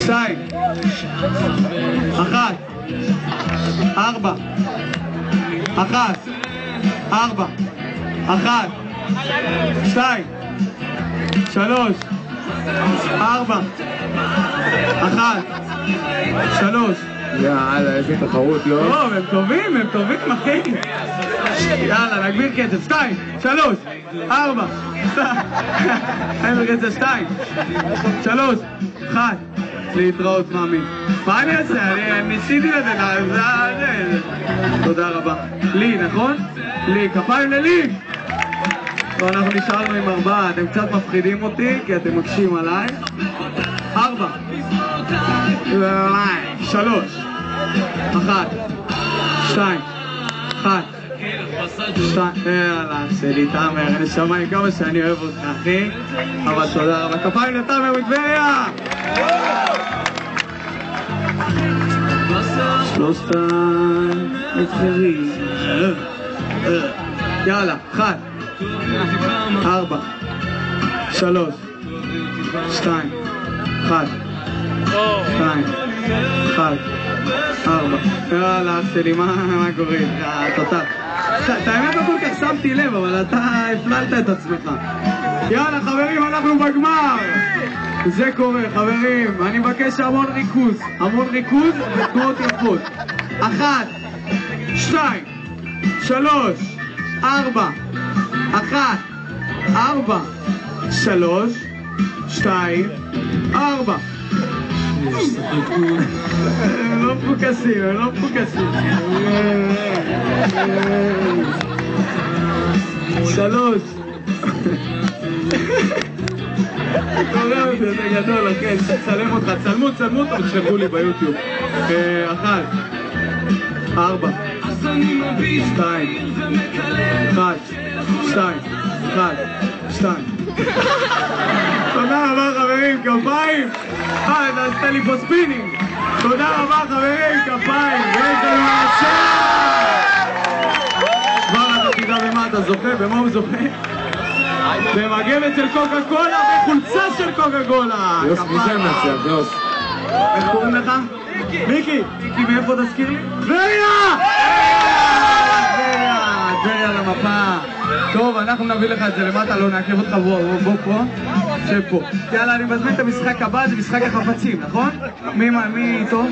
2, 1, 4, 1, 4, 1, 2, 3, 4, 1, 3. יאללה, איזה תחרות, לא? טוב, הם טובים, אחי. יאללה, נגביר קצב. 2, 3, 4, נגביר קצב. 2, 3, 1. להתראות, מאמי. מה אני אעשה? אני ניסיתי לתת לך. תודה רבה. לי, נכון? לי, כפיים ללי! לא, אנחנו נשארנו עם 4. אתם קצת מפחידים אותי כי אתם מקשים עליי. 4, 3, 1, 2, 1, 2. יאללה, שלי, תאמר, נשמה עם כמה שאני אוהב אותך, אחי. אבל תודה רבה. כפיים לתאמר מטבריה! שלושתם מתחרים. יאללה, 1, 4, 3, 2, 1, 2, 1, 4. יאללה, שלי, מה קורה? תודה. את האמת לא כל כך שמתי לב, אבל אתה הפללת את עצמך. יאללה, חברים, אנחנו בגמר. זה קורה, חברים. אני מבקש המון ריכוז ותנועות יפות. 1, 2, 3, 4, 1, 4, 3, 2, 4. הם לא מפוקסים. שלוש. קורא אותי, זה גדול, אחי, תצלם אותך, צלמו אותו ותשלחו לי ביוטיוב. 1, 4, 2, 1, 2, 1, 2. תודה רבה, חברים, כפיים. נעשתה לי פה ספינינג. תודה רבה, חברים, כפיים. ואיזה מעצה. כבר אתה תדע במה אתה זוכה, במה הוא זוכה? במגבת של קוקה קולה וחולצה של קוקה קולה. יוס, מי זה מנצח, יוס? איך קוראים לך? מיקי, מאיפה תזכיר לי? טבריה! טבריה למפה. טוב, אנחנו נביא לך את זה למטה, לא נעכב אותך, בוא פה, שב פה. יאללה, אני מזמין את המשחק הבא, זה משחק החפצים, נכון? מי איתו?